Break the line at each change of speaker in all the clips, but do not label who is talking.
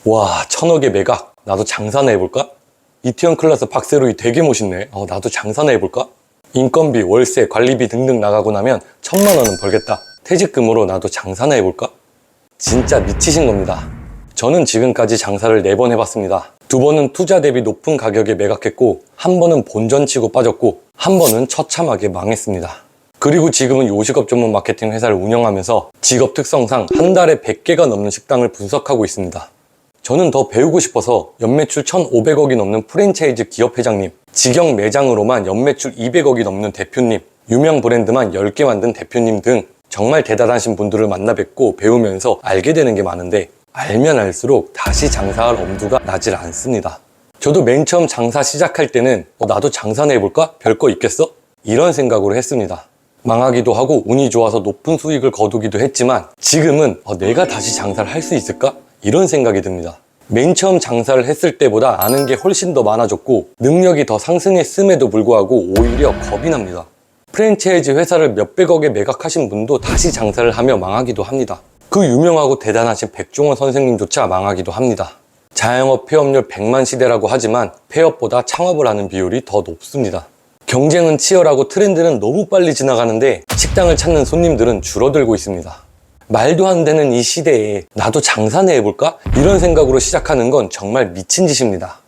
와, 1000억의 매각. 나도 장사나 해볼까? 이태원 클라스 박세로이 되게 멋있네. 나도 장사나 해볼까? 인건비, 월세, 관리비 등등 나가고 나면 1000만 원은 벌겠다. 퇴직금으로 나도 장사나 해볼까? 진짜 미치신 겁니다. 저는 지금까지 장사를 4번 해봤습니다. 2번은 투자 대비 높은 가격에 매각했고, 1번은 본전치고 빠졌고, 1번은 처참하게 망했습니다. 그리고 지금은 요식업 전문 마케팅 회사를 운영하면서 직업 특성상 한 달에 100개가 넘는 식당을 분석하고 있습니다. 저는 더 배우고 싶어서 연매출 1,500억이 넘는 프랜차이즈 기업 회장님, 직영 매장으로만 연매출 200억이 넘는 대표님, 유명 브랜드만 10개 만든 대표님 등 정말 대단하신 분들을 만나 뵙고 배우면서 알게 되는 게 많은데, 알면 알수록 다시 장사할 엄두가 나질 않습니다. 저도 맨 처음 장사 시작할 때는 나도 장사나 해볼까? 별거 있겠어? 이런 생각으로 했습니다. 망하기도 하고 운이 좋아서 높은 수익을 거두기도 했지만 지금은 내가 다시 장사를 할 수 있을까? 이런 생각이 듭니다. 맨 처음 장사를 했을 때보다 아는 게 훨씬 더 많아졌고 능력이 더 상승했음에도 불구하고 오히려 겁이 납니다. 프랜차이즈 회사를 몇백억에 매각하신 분도 다시 장사를 하며 망하기도 합니다. 그 유명하고 대단하신 백종원 선생님조차 망하기도 합니다. 자영업 폐업률 100만 시대라고 하지만 폐업보다 창업을 하는 비율이 더 높습니다. 경쟁은 치열하고 트렌드는 너무 빨리 지나가는데 식당을 찾는 손님들은 줄어들고 있습니다. 말도 안 되는 이 시대에 나도 장사나 해볼까? 이런 생각으로 시작하는 건 정말 미친 짓입니다.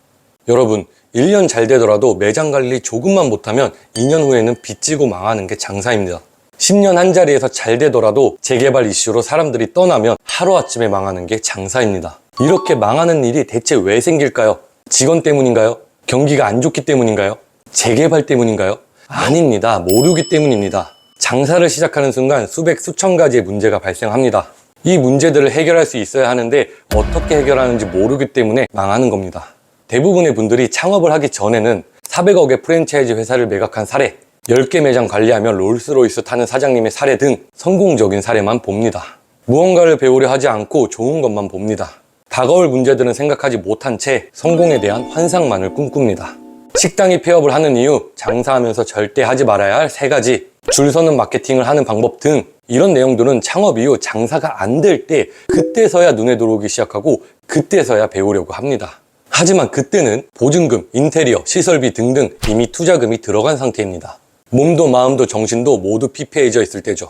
여러분, 1년 잘 되더라도 매장 관리 조금만 못하면 2년 후에는 빚지고 망하는 게 장사입니다. 10년 한 자리에서 잘 되더라도 재개발 이슈로 사람들이 떠나면 하루아침에 망하는 게 장사입니다. 이렇게 망하는 일이 대체 왜 생길까요? 직원 때문인가요? 경기가 안 좋기 때문인가요? 재개발 때문인가요? 아닙니다. 모르기 때문입니다. 장사를 시작하는 순간 수백 수천 가지의 문제가 발생합니다. 이 문제들을 해결할 수 있어야 하는데 어떻게 해결하는지 모르기 때문에 망하는 겁니다. 대부분의 분들이 창업을 하기 전에는 400억의 프랜차이즈 회사를 매각한 사례, 10개 매장 관리하며 롤스로이스 타는 사장님의 사례 등 성공적인 사례만 봅니다. 무언가를 배우려 하지 않고 좋은 것만 봅니다. 다가올 문제들은 생각하지 못한 채 성공에 대한 환상만을 꿈꿉니다. 식당이 폐업을 하는 이유, 장사하면서 절대 하지 말아야 할 3가지, 줄 서는 마케팅을 하는 방법 등 이런 내용들은 창업 이후 장사가 안 될 때 그때서야 눈에 들어오기 시작하고 그때서야 배우려고 합니다. 하지만 그때는 보증금, 인테리어, 시설비 등등 이미 투자금이 들어간 상태입니다. 몸도 마음도 정신도 모두 피폐해져 있을 때죠.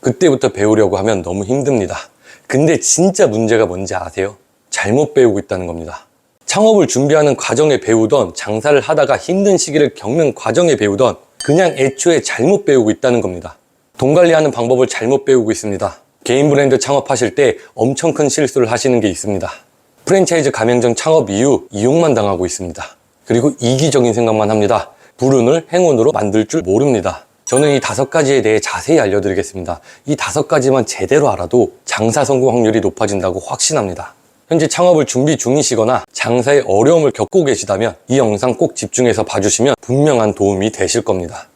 그때부터 배우려고 하면 너무 힘듭니다. 근데 진짜 문제가 뭔지 아세요? 잘못 배우고 있다는 겁니다. 창업을 준비하는 과정에 배우던, 장사를 하다가 힘든 시기를 겪는 과정에 배우던 그냥 애초에 잘못 배우고 있다는 겁니다. 돈 관리하는 방법을 잘못 배우고 있습니다. 개인 브랜드 창업하실 때 엄청 큰 실수를 하시는 게 있습니다. 프랜차이즈 가맹점 창업 이후 이용만 당하고 있습니다. 그리고 이기적인 생각만 합니다. 불운을 행운으로 만들 줄 모릅니다. 저는 이 5가지에 대해 자세히 알려드리겠습니다. 이 5가지만 제대로 알아도 장사 성공 확률이 높아진다고 확신합니다. 현재 창업을 준비 중이시거나 장사에 어려움을 겪고 계시다면 이 영상 꼭 집중해서 봐주시면 분명한 도움이 되실 겁니다.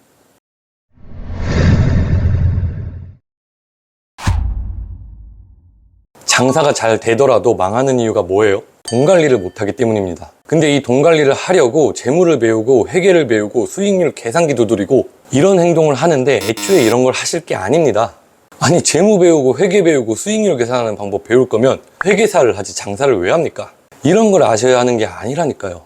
장사가 잘 되더라도 망하는 이유가 뭐예요? 돈 관리를 못하기 때문입니다. 근데 이 돈 관리를 하려고 재물을 배우고 회계를 배우고 수익률 계산기 두드리고 이런 행동을 하는데 애초에 이런 걸 하실 게 아닙니다. 아니, 재무 배우고 회계 배우고 수익률 계산하는 방법 배울 거면 회계사를 하지 장사를 왜 합니까? 이런 걸 아셔야 하는 게 아니라니까요.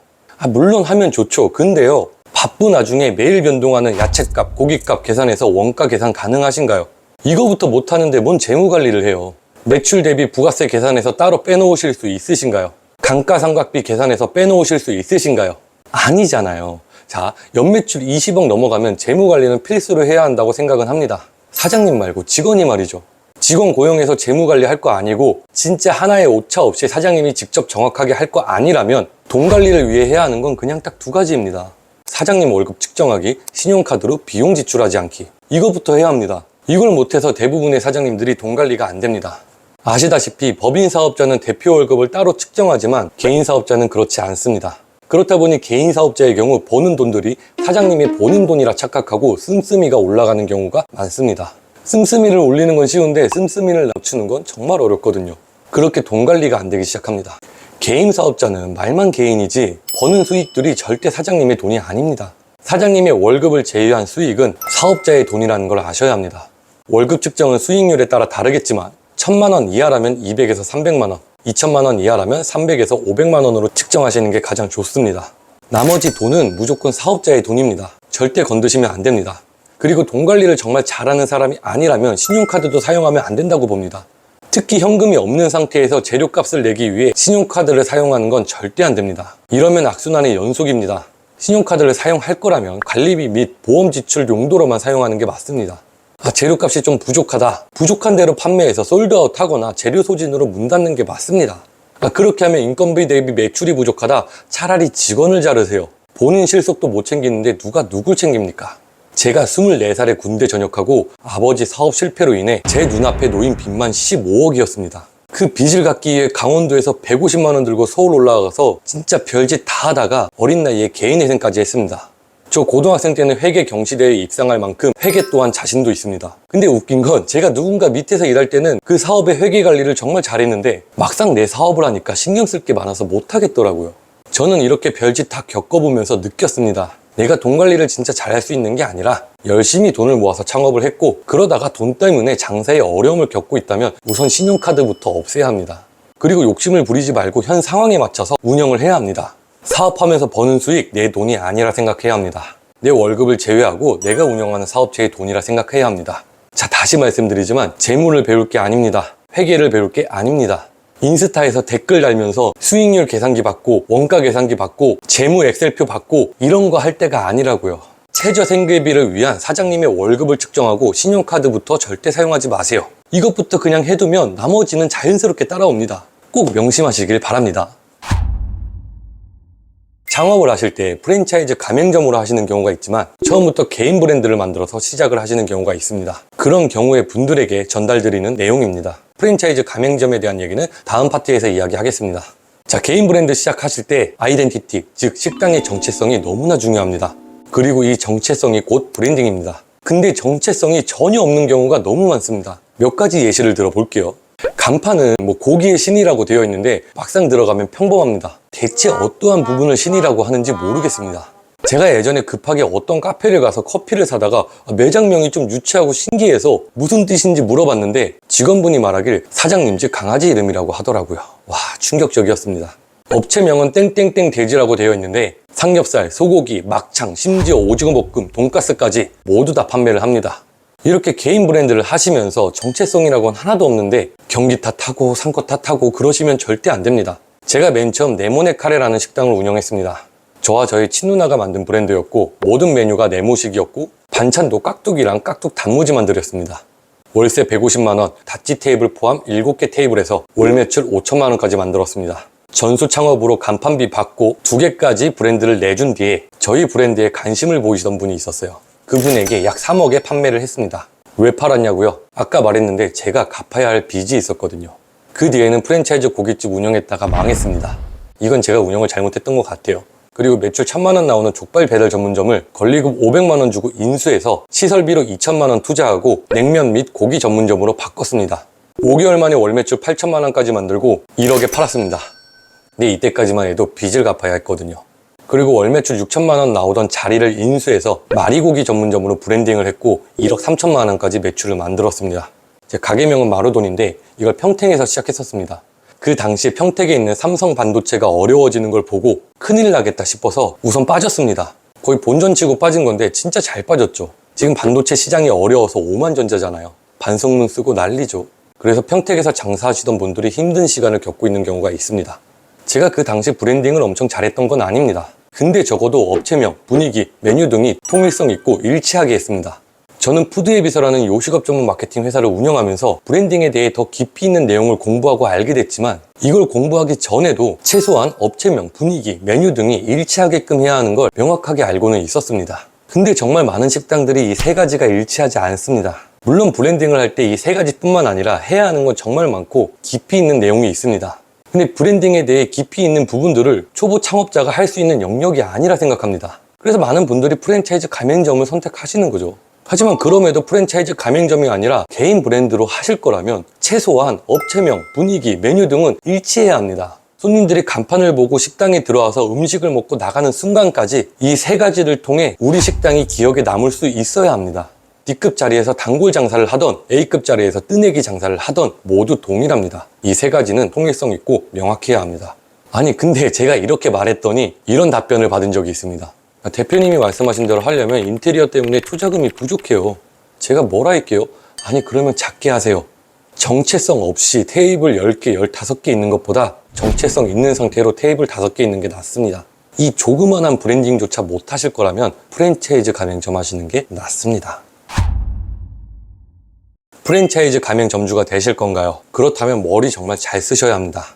물론 하면 좋죠. 근데요, 바쁜 와중에 매일 변동하는 야채값, 고기값 계산해서 원가 계산 가능하신가요? 이거부터 못하는데 뭔 재무 관리를 해요. 매출 대비 부가세 계산해서 따로 빼놓으실 수 있으신가요? 감가상각비 계산해서 빼놓으실 수 있으신가요? 아니잖아요. 자, 연매출 20억 넘어가면 재무 관리는 필수로 해야 한다고 생각은 합니다. 사장님 말고 직원이 말이죠. 직원 고용해서 재무 관리할 거 아니고 진짜 하나의 오차 없이 사장님이 직접 정확하게 할 거 아니라면 돈 관리를 위해 해야 하는 건 그냥 딱 2가지입니다. 사장님 월급 측정하기, 신용카드로 비용 지출하지 않기. 이거부터 해야 합니다. 이걸 못해서 대부분의 사장님들이 돈 관리가 안 됩니다. 아시다시피 법인 사업자는 대표 월급을 따로 측정하지만 개인 사업자는 그렇지 않습니다. 그렇다 보니 개인 사업자의 경우 버는 돈들이 사장님의 본인 돈이라 착각하고 씀씀이가 올라가는 경우가 많습니다. 씀씀이를 올리는 건 쉬운데 씀씀이를 낮추는 건 정말 어렵거든요. 그렇게 돈 관리가 안 되기 시작합니다. 개인 사업자는 말만 개인이지 버는 수익들이 절대 사장님의 돈이 아닙니다. 사장님의 월급을 제외한 수익은 사업자의 돈이라는 걸 아셔야 합니다. 월급 측정은 수익률에 따라 다르겠지만 1000만 원 이하라면 200에서 300만 원, 2천만 원 이하라면 300에서 500만 원으로 측정하시는 게 가장 좋습니다. 나머지 돈은 무조건 사업자의 돈입니다. 절대 건드시면 안 됩니다. 그리고 돈 관리를 정말 잘하는 사람이 아니라면 신용카드도 사용하면 안 된다고 봅니다. 특히 현금이 없는 상태에서 재료값을 내기 위해 신용카드를 사용하는 건 절대 안 됩니다. 이러면 악순환의 연속입니다. 신용카드를 사용할 거라면 관리비 및 보험 지출 용도로만 사용하는 게 맞습니다. 재료값이 좀 부족하다. 부족한 대로 판매해서 솔드아웃 하거나 재료 소진으로 문 닫는 게 맞습니다. 그렇게 하면 인건비 대비 매출이 부족하다. 차라리 직원을 자르세요. 본인 실속도 못 챙기는데 누가 누굴 챙깁니까? 제가 24살에 군대 전역하고 아버지 사업 실패로 인해 제 눈앞에 놓인 빚만 15억이었습니다. 그 빚을 갚기 위해 강원도에서 150만 원 들고 서울 올라가서 진짜 별짓 다 하다가 어린 나이에 개인회생까지 했습니다. 저 고등학생 때는 회계 경시대에 입상할 만큼 회계 또한 자신도 있습니다. 근데 웃긴 건 제가 누군가 밑에서 일할 때는 그 사업의 회계 관리를 정말 잘했는데 막상 내 사업을 하니까 신경 쓸 게 많아서 못하겠더라고요. 저는 이렇게 별짓 다 겪어보면서 느꼈습니다. 내가 돈 관리를 진짜 잘할 수 있는 게 아니라 열심히 돈을 모아서 창업을 했고 그러다가 돈 때문에 장사에 어려움을 겪고 있다면 우선 신용카드부터 없애야 합니다. 그리고 욕심을 부리지 말고 현 상황에 맞춰서 운영을 해야 합니다. 사업하면서 버는 수익 내 돈이 아니라 생각해야 합니다. 내 월급을 제외하고 내가 운영하는 사업체의 돈이라 생각해야 합니다. 자, 다시 말씀드리지만 재무를 배울 게 아닙니다. 회계를 배울 게 아닙니다. 인스타에서 댓글 달면서 수익률 계산기 받고 원가 계산기 받고 재무 엑셀표 받고 이런 거 할 때가 아니라고요. 최저 생계비를 위한 사장님의 월급을 측정하고 신용카드부터 절대 사용하지 마세요. 이것부터 그냥 해두면 나머지는 자연스럽게 따라옵니다. 꼭 명심하시길 바랍니다. 창업을 하실 때 프랜차이즈 가맹점으로 하시는 경우가 있지만 처음부터 개인 브랜드를 만들어서 시작을 하시는 경우가 있습니다. 그런 경우에 분들에게 전달드리는 내용입니다. 프랜차이즈 가맹점에 대한 얘기는 다음 파트에서 이야기하겠습니다. 자, 개인 브랜드 시작하실 때 아이덴티티, 즉 식당의 정체성이 너무나 중요합니다. 그리고 이 정체성이 곧 브랜딩입니다. 근데 정체성이 전혀 없는 경우가 너무 많습니다. 몇 가지 예시를 들어볼게요. 간판은 고기의 신이라고 되어 있는데 막상 들어가면 평범합니다. 대체 어떠한 부분을 신이라고 하는지 모르겠습니다. 제가 예전에 급하게 어떤 카페를 가서 커피를 사다가 매장명이 좀 유치하고 신기해서 무슨 뜻인지 물어봤는데 직원분이 말하길 사장님 집 강아지 이름이라고 하더라고요. 와, 충격적이었습니다. 업체명은 땡땡땡 돼지라고 되어 있는데 삼겹살, 소고기, 막창, 심지어 오징어 볶음, 돈가스까지 모두 다 판매를 합니다. 이렇게 개인 브랜드를 하시면서 정체성이라고는 하나도 없는데 경기 탓하고 상권 탓하고 그러시면 절대 안 됩니다. 제가 맨 처음 네모네 카레라는 식당을 운영했습니다. 저와 저희 친누나가 만든 브랜드였고 모든 메뉴가 네모식이었고 반찬도 깍두기랑 깍둑 단무지만 드렸습니다. 월세 150만원, 닷지 테이블 포함 7개 테이블에서 월 매출 5천만원까지 만들었습니다. 전수 창업으로 간판비 받고 2개까지 브랜드를 내준 뒤에 저희 브랜드에 관심을 보이시던 분이 있었어요. 그분에게 약 3억에 판매를 했습니다. 왜 팔았냐고요? 아까 말했는데 제가 갚아야 할 빚이 있었거든요. 그 뒤에는 프랜차이즈 고깃집 운영했다가 망했습니다. 이건 제가 운영을 잘못했던 것 같아요. 그리고 매출 1,000만원 나오는 족발 배달 전문점을 권리금 500만원 주고 인수해서 시설비로 2천만원 투자하고 냉면 및 고기 전문점으로 바꿨습니다. 5개월 만에 월 매출 8천만원까지 만들고 1억에 팔았습니다. 근데 이때까지만 해도 빚을 갚아야 했거든요. 그리고 월 매출 6천만원 나오던 자리를 인수해서 마리고기 전문점으로 브랜딩을 했고 1억 3천만원까지 매출을 만들었습니다. 제 가게명은 마루돈인데 이걸 평택에서 시작했었습니다. 그 당시에 평택에 있는 삼성 반도체가 어려워지는 걸 보고 큰일 나겠다 싶어서 우선 빠졌습니다. 거의 본전치고 빠진 건데 진짜 잘 빠졌죠. 지금 반도체 시장이 어려워서 오만전자잖아요. 반성문 쓰고 난리죠. 그래서 평택에서 장사하시던 분들이 힘든 시간을 겪고 있는 경우가 있습니다. 제가 그 당시 브랜딩을 엄청 잘했던 건 아닙니다. 근데 적어도 업체명, 분위기, 메뉴 등이 통일성 있고 일치하게 했습니다. 저는 푸드에비서라는 요식업 전문 마케팅 회사를 운영하면서 브랜딩에 대해 더 깊이 있는 내용을 공부하고 알게 됐지만 이걸 공부하기 전에도 최소한 업체명, 분위기, 메뉴 등이 일치하게끔 해야 하는 걸 명확하게 알고는 있었습니다. 근데 정말 많은 식당들이 이 세 가지가 일치하지 않습니다. 물론 브랜딩을 할 때 이 세 가지뿐만 아니라 해야 하는 건 정말 많고 깊이 있는 내용이 있습니다. 근데 브랜딩에 대해 깊이 있는 부분들을 초보 창업자가 할 수 있는 영역이 아니라 생각합니다. 그래서 많은 분들이 프랜차이즈 가맹점을 선택하시는 거죠. 하지만 그럼에도 프랜차이즈 가맹점이 아니라 개인 브랜드로 하실 거라면 최소한 업체명, 분위기, 메뉴 등은 일치해야 합니다. 손님들이 간판을 보고 식당에 들어와서 음식을 먹고 나가는 순간까지 이 세 가지를 통해 우리 식당이 기억에 남을 수 있어야 합니다. D급 자리에서 단골 장사를 하던 A급 자리에서 뜨내기 장사를 하던 모두 동일합니다. 이 세 가지는 통일성 있고 명확해야 합니다. 아니 근데 제가 이렇게 말했더니 이런 답변을 받은 적이 있습니다. 대표님이 말씀하신 대로 하려면 인테리어 때문에 투자금이 부족해요. 제가 뭐라 할게요? 아니 그러면 작게 하세요. 정체성 없이 테이블 10개, 15개 있는 것보다 정체성 있는 상태로 테이블 5개 있는 게 낫습니다. 이 조그만한 브랜딩조차 못 하실 거라면 프랜차이즈 가맹점 하시는 게 낫습니다. 프랜차이즈 가맹점주가 되실 건가요? 그렇다면 머리 정말 잘 쓰셔야 합니다.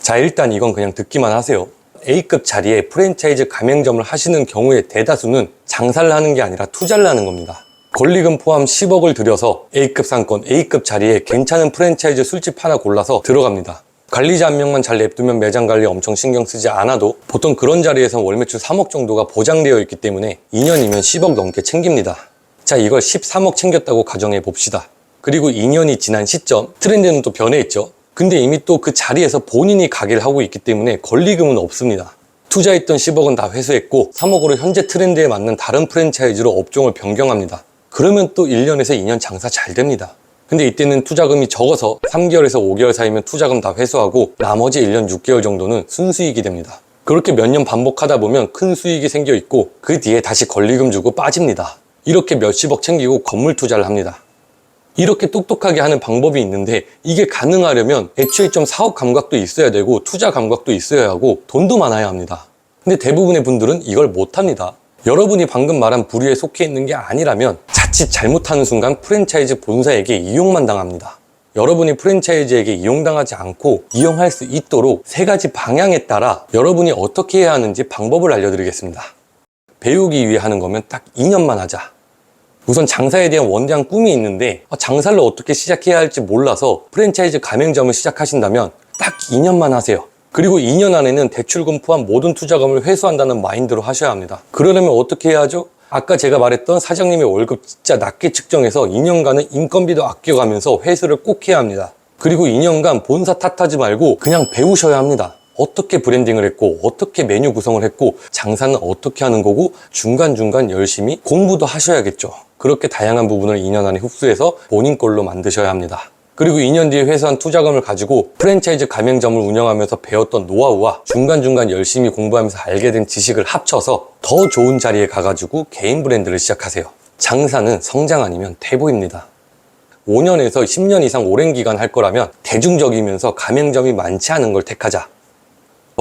자, 일단 이건 그냥 듣기만 하세요. A급 자리에 프랜차이즈 가맹점을 하시는 경우의 대다수는 장사를 하는 게 아니라 투자를 하는 겁니다. 권리금 포함 10억을 들여서 A급 상권, A급 자리에 괜찮은 프랜차이즈 술집 하나 골라서 들어갑니다. 관리자 한 명만 잘 냅두면 매장 관리 엄청 신경 쓰지 않아도 보통 그런 자리에서 월 매출 3억 정도가 보장되어 있기 때문에 2년이면 10억 넘게 챙깁니다. 자, 이걸 13억 챙겼다고 가정해 봅시다. 그리고 2년이 지난 시점, 트렌드는 또 변해 있죠. 근데 이미 또 그 자리에서 본인이 가게를 하고 있기 때문에 권리금은 없습니다. 투자했던 10억은 다 회수했고 3억으로 현재 트렌드에 맞는 다른 프랜차이즈로 업종을 변경합니다. 그러면 또 1년에서 2년 장사 잘 됩니다. 근데 이때는 투자금이 적어서 3개월에서 5개월 사이면 투자금 다 회수하고 나머지 1년 6개월 정도는 순수익이 됩니다. 그렇게 몇 년 반복하다 보면 큰 수익이 생겨 있고 그 뒤에 다시 권리금 주고 빠집니다. 이렇게 몇십억 챙기고 건물 투자를 합니다. 이렇게 똑똑하게 하는 방법이 있는데 이게 가능하려면 애초에 좀 사업 감각도 있어야 되고 투자 감각도 있어야 하고 돈도 많아야 합니다. 근데 대부분의 분들은 이걸 못합니다. 여러분이 방금 말한 부류에 속해 있는 게 아니라면 자칫 잘못하는 순간 프랜차이즈 본사에게 이용만 당합니다. 여러분이 프랜차이즈에게 이용당하지 않고 이용할 수 있도록 세 가지 방향에 따라 여러분이 어떻게 해야 하는지 방법을 알려드리겠습니다. 배우기 위해 하는 거면 딱 2년만 하자. 우선 장사에 대한 원대한 꿈이 있는데 장사를 어떻게 시작해야 할지 몰라서 프랜차이즈 가맹점을 시작하신다면 딱 2년만 하세요. 그리고 2년 안에는 대출금 포함 모든 투자금을 회수한다는 마인드로 하셔야 합니다. 그러려면 어떻게 해야 하죠? 아까 제가 말했던 사장님의 월급 진짜 낮게 측정해서 2년간은 인건비도 아껴가면서 회수를 꼭 해야 합니다. 그리고 2년간 본사 탓하지 말고 그냥 배우셔야 합니다. 어떻게 브랜딩을 했고 어떻게 메뉴 구성을 했고 장사는 어떻게 하는 거고 중간중간 열심히 공부도 하셔야겠죠. 그렇게 다양한 부분을 2년 안에 흡수해서 본인 걸로 만드셔야 합니다. 그리고 2년 뒤에 회수한 투자금을 가지고 프랜차이즈 가맹점을 운영하면서 배웠던 노하우와 중간중간 열심히 공부하면서 알게 된 지식을 합쳐서 더 좋은 자리에 가가지고 개인 브랜드를 시작하세요. 장사는 성장 아니면 퇴보입니다. 5년에서 10년 이상 오랜 기간 할 거라면 대중적이면서 가맹점이 많지 않은 걸 택하자.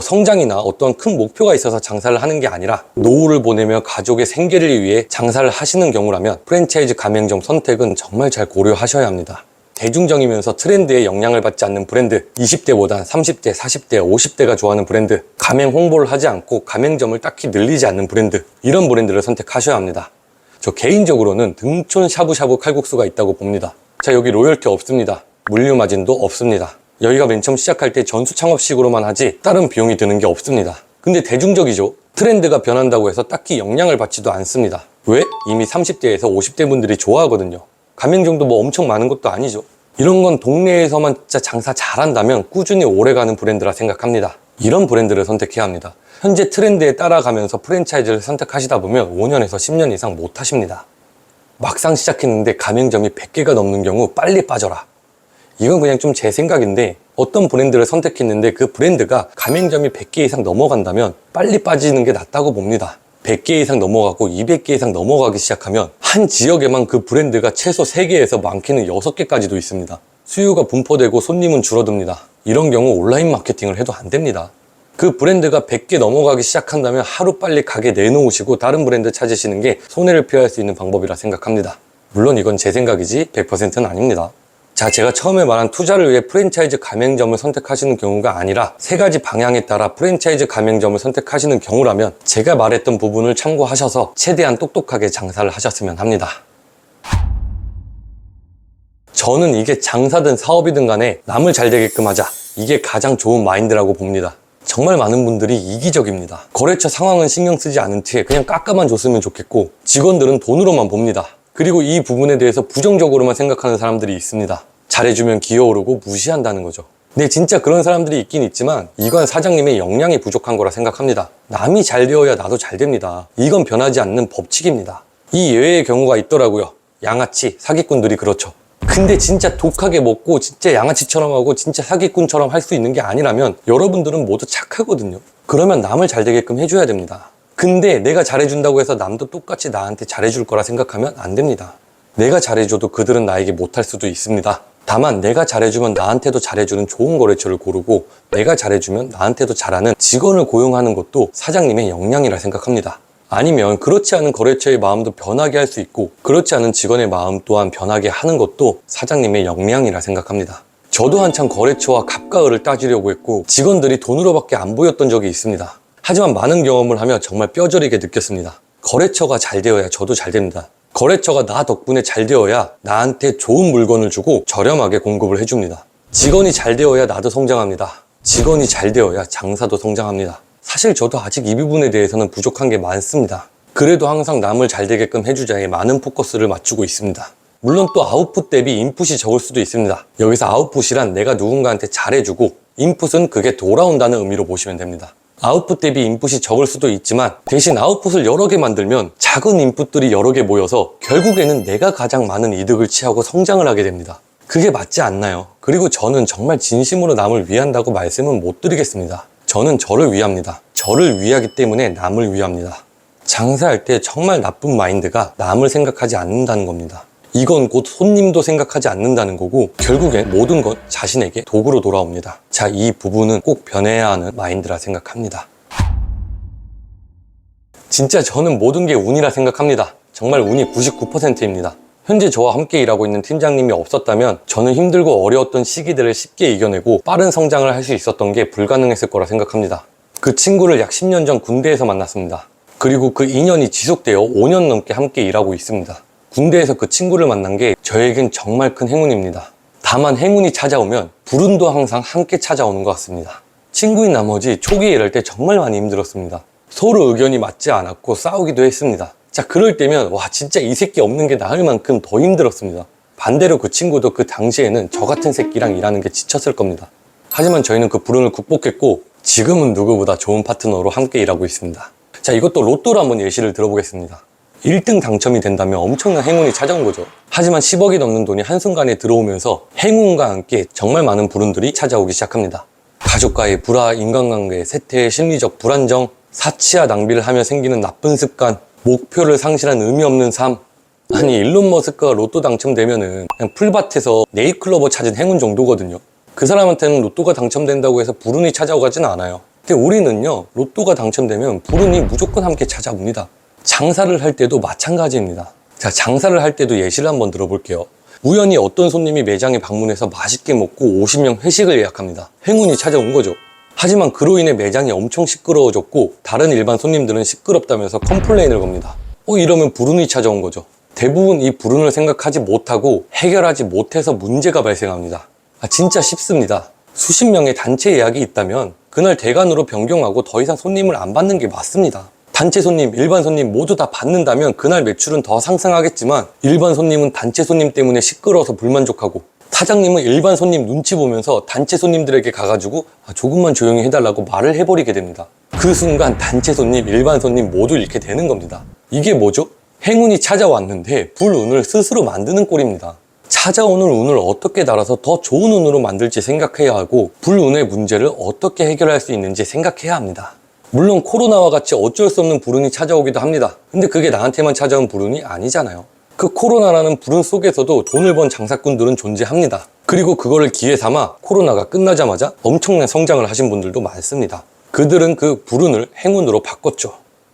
성장이나 어떤 큰 목표가 있어서 장사를 하는 게 아니라 노후를 보내며 가족의 생계를 위해 장사를 하시는 경우라면 프랜차이즈 가맹점 선택은 정말 잘 고려하셔야 합니다. 대중적이면서 트렌드에 영향을 받지 않는 브랜드, 20대보단 30대, 40대, 50대가 좋아하는 브랜드, 가맹 홍보를 하지 않고 가맹점을 딱히 늘리지 않는 브랜드, 이런 브랜드를 선택하셔야 합니다. 저 개인적으로는 등촌 샤브샤브 칼국수가 있다고 봅니다. 자, 여기 로열티 없습니다. 물류 마진도 없습니다. 여기가 맨 처음 시작할 때 전수 창업식으로만 하지 다른 비용이 드는 게 없습니다. 근데 대중적이죠. 트렌드가 변한다고 해서 딱히 영향을 받지도 않습니다. 왜? 이미 30대에서 50대 분들이 좋아하거든요. 가맹점도 뭐 엄청 많은 것도 아니죠. 이런 건 동네에서만 진짜 장사 잘한다면 꾸준히 오래가는 브랜드라 생각합니다. 이런 브랜드를 선택해야 합니다. 현재 트렌드에 따라가면서 프랜차이즈를 선택하시다 보면 5년에서 10년 이상 못 하십니다. 막상 시작했는데 가맹점이 100개가 넘는 경우 빨리 빠져라. 이건 그냥 좀 제 생각인데 어떤 브랜드를 선택했는데 그 브랜드가 가맹점이 100개 이상 넘어간다면 빨리 빠지는 게 낫다고 봅니다. 100개 이상 넘어가고 200개 이상 넘어가기 시작하면 한 지역에만 그 브랜드가 최소 3개에서 많게는 6개까지도 있습니다. 수요가 분포되고 손님은 줄어듭니다. 이런 경우 온라인 마케팅을 해도 안 됩니다. 그 브랜드가 100개 넘어가기 시작한다면 하루빨리 가게 내놓으시고 다른 브랜드 찾으시는 게 손해를 피할 수 있는 방법이라 생각합니다. 물론 이건 제 생각이지 100%는 아닙니다. 자, 제가 처음에 말한 투자를 위해 프랜차이즈 가맹점을 선택하시는 경우가 아니라 세 가지 방향에 따라 프랜차이즈 가맹점을 선택하시는 경우라면 제가 말했던 부분을 참고하셔서 최대한 똑똑하게 장사를 하셨으면 합니다. 저는 이게 장사든 사업이든 간에 남을 잘 되게끔 하자. 이게 가장 좋은 마인드라고 봅니다. 정말 많은 분들이 이기적입니다. 거래처 상황은 신경 쓰지 않은 티에 그냥 깎아만 줬으면 좋겠고 직원들은 돈으로만 봅니다. 그리고 이 부분에 대해서 부정적으로만 생각하는 사람들이 있습니다. 잘해주면 기어오르고 무시한다는 거죠. 근데 진짜 그런 사람들이 있긴 있지만 이건 사장님의 역량이 부족한 거라 생각합니다. 남이 잘 되어야 나도 잘 됩니다. 이건 변하지 않는 법칙입니다. 이 예외의 경우가 있더라고요. 양아치, 사기꾼들이 그렇죠. 근데 진짜 독하게 먹고 진짜 양아치처럼 하고 진짜 사기꾼처럼 할 수 있는 게 아니라면 여러분들은 모두 착하거든요. 그러면 남을 잘 되게끔 해줘야 됩니다. 근데 내가 잘해준다고 해서 남도 똑같이 나한테 잘해줄 거라 생각하면 안 됩니다. 내가 잘해줘도 그들은 나에게 못할 수도 있습니다. 다만 내가 잘해주면 나한테도 잘해주는 좋은 거래처를 고르고 내가 잘해주면 나한테도 잘하는 직원을 고용하는 것도 사장님의 역량이라 생각합니다. 아니면 그렇지 않은 거래처의 마음도 변하게 할 수 있고 그렇지 않은 직원의 마음 또한 변하게 하는 것도 사장님의 역량이라 생각합니다. 저도 한참 거래처와 갑과 을을 따지려고 했고 직원들이 돈으로밖에 안 보였던 적이 있습니다. 하지만 많은 경험을 하며 정말 뼈저리게 느꼈습니다. 거래처가 잘 되어야 저도 잘 됩니다. 거래처가 나 덕분에 잘 되어야 나한테 좋은 물건을 주고 저렴하게 공급을 해줍니다. 직원이 잘 되어야 나도 성장합니다. 직원이 잘 되어야 장사도 성장합니다. 사실 저도 아직 이 부분에 대해서는 부족한 게 많습니다. 그래도 항상 남을 잘 되게끔 해주자에 많은 포커스를 맞추고 있습니다. 물론 또 아웃풋 대비 인풋이 적을 수도 있습니다. 여기서 아웃풋이란 내가 누군가한테 잘해주고 인풋은 그게 돌아온다는 의미로 보시면 됩니다. 아웃풋 대비 인풋이 적을 수도 있지만 대신 아웃풋을 여러 개 만들면 작은 인풋들이 여러 개 모여서 결국에는 내가 가장 많은 이득을 취하고 성장을 하게 됩니다. 그게 맞지 않나요? 그리고 저는 정말 진심으로 남을 위한다고 말씀은 못 드리겠습니다. 저는 저를 위합니다. 저를 위하기 때문에 남을 위합니다. 장사할 때 정말 나쁜 마인드가 남을 생각하지 않는다는 겁니다. 이건 곧 손님도 생각하지 않는다는 거고 결국엔 모든 건 자신에게 도구로 돌아옵니다. 자, 이 부분은 꼭 변해야 하는 마인드라 생각합니다. 진짜 저는 모든 게 운이라 생각합니다. 정말 운이 99%입니다. 현재 저와 함께 일하고 있는 팀장님이 없었다면 저는 힘들고 어려웠던 시기들을 쉽게 이겨내고 빠른 성장을 할 수 있었던 게 불가능했을 거라 생각합니다. 그 친구를 약 10년 전 군대에서 만났습니다. 그리고 그 인연이 지속되어 5년 넘게 함께 일하고 있습니다. 군대에서 그 친구를 만난 게 저에겐 정말 큰 행운입니다. 다만 행운이 찾아오면 불운도 항상 함께 찾아오는 것 같습니다. 친구인 나머지 초기에 일할 때 정말 많이 힘들었습니다. 서로 의견이 맞지 않았고 싸우기도 했습니다. 자, 그럴 때면 와 진짜 이 새끼 없는 게 나을 만큼 더 힘들었습니다. 반대로 그 친구도 그 당시에는 저 같은 새끼랑 일하는 게 지쳤을 겁니다. 하지만 저희는 그 불운을 극복했고 지금은 누구보다 좋은 파트너로 함께 일하고 있습니다. 자, 이것도 로또로 한번 예시를 들어보겠습니다. 1등 당첨이 된다면 엄청난 행운이 찾아온 거죠. 하지만 10억이 넘는 돈이 한순간에 들어오면서 행운과 함께 정말 많은 불운들이 찾아오기 시작합니다. 가족과의 불화, 인간관계, 세태, 심리적 불안정, 사치와 낭비를 하며 생기는 나쁜 습관, 목표를 상실한 의미 없는 삶. 아니, 일론 머스크가 로또 당첨되면은 그냥 풀밭에서 네일클로버 찾은 행운 정도거든요. 그 사람한테는 로또가 당첨된다고 해서 불운이 찾아오지는 않아요. 근데 우리는요, 로또가 당첨되면 불운이 무조건 함께 찾아옵니다. 장사를 할 때도 마찬가지입니다. 자, 장사를 할 때도 예시를 한번 들어볼게요. 우연히 어떤 손님이 매장에 방문해서 맛있게 먹고 50명 회식을 예약합니다. 행운이 찾아온 거죠. 하지만 그로 인해 매장이 엄청 시끄러워졌고 다른 일반 손님들은 시끄럽다면서 컴플레인을 겁니다. 이러면 불운이 찾아온 거죠. 대부분 이 불운을 생각하지 못하고 해결하지 못해서 문제가 발생합니다. 진짜 쉽습니다. 수십 명의 단체 예약이 있다면 그날 대관으로 변경하고 더 이상 손님을 안 받는 게 맞습니다. 단체 손님, 일반 손님 모두 다 받는다면 그날 매출은 더 상승하겠지만 일반 손님은 단체 손님 때문에 시끄러워서 불만족하고 사장님은 일반 손님 눈치 보면서 단체 손님들에게 가가지고 조금만 조용히 해달라고 말을 해버리게 됩니다. 그 순간 단체 손님, 일반 손님 모두 잃게 되는 겁니다. 이게 뭐죠? 행운이 찾아왔는데 불운을 스스로 만드는 꼴입니다. 찾아오는 운을 어떻게 달아서 더 좋은 운으로 만들지 생각해야 하고 불운의 문제를 어떻게 해결할 수 있는지 생각해야 합니다. 물론 코로나와 같이 어쩔 수 없는 불운이 찾아오기도 합니다. 근데 그게 나한테만 찾아온 불운이 아니잖아요. 그 코로나라는 불운 속에서도 돈을 번 장사꾼들은 존재합니다. 그리고 그거를 기회 삼아 코로나가 끝나자마자 엄청난 성장을 하신 분들도 많습니다. 그들은 그 불운을 행운으로 바꿨죠.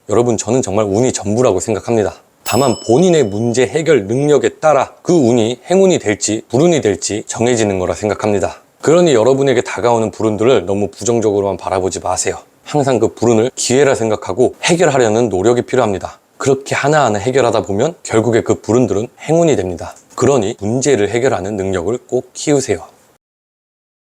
여러분, 저는 정말 운이 전부라고 생각합니다. 다만 본인의 문제 해결 능력에 따라 그 운이 행운이 될지 불운이 될지 정해지는 거라 생각합니다. 그러니 여러분에게 다가오는 불운들을 너무 부정적으로만 바라보지 마세요. 항상 그 불운을 기회라 생각하고 해결하려는 노력이 필요합니다. 그렇게 하나하나 해결하다 보면 결국에 그 불운들은 행운이 됩니다. 그러니 문제를 해결하는 능력을 꼭 키우세요.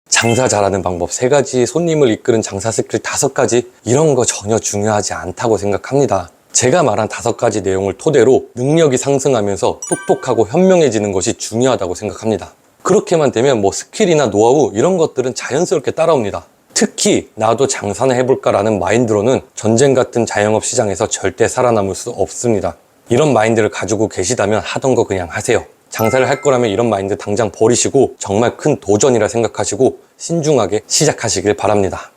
장사 잘하는 방법 3가지, 손님을 이끄는 장사 스킬 5가지, 이런 거 전혀 중요하지 않다고 생각합니다. 제가 말한 5가지 내용을 토대로 능력이 상승하면서 똑똑하고 현명해지는 것이 중요하다고 생각합니다. 그렇게만 되면 스킬이나 노하우 이런 것들은 자연스럽게 따라옵니다. 특히 나도 장사나 해볼까라는 마인드로는 전쟁 같은 자영업 시장에서 절대 살아남을 수 없습니다. 이런 마인드를 가지고 계시다면 하던 거 그냥 하세요. 장사를 할 거라면 이런 마인드 당장 버리시고 정말 큰 도전이라 생각하시고 신중하게 시작하시길 바랍니다.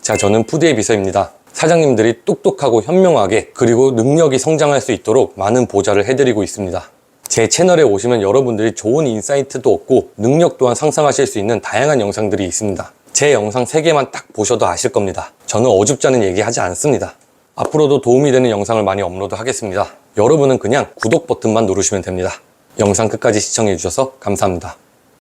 자, 저는 푸드의 비서입니다. 사장님들이 똑똑하고 현명하게 그리고 능력이 성장할 수 있도록 많은 보좌를 해드리고 있습니다. 제 채널에 오시면 여러분들이 좋은 인사이트도 얻고 능력 또한 상승하실 수 있는 다양한 영상들이 있습니다. 제 영상 3개만 딱 보셔도 아실 겁니다. 저는 어줍지 않은 얘기 하지 않습니다. 앞으로도 도움이 되는 영상을 많이 업로드 하겠습니다. 여러분은 그냥 구독 버튼만 누르시면 됩니다. 영상 끝까지 시청해 주셔서 감사합니다.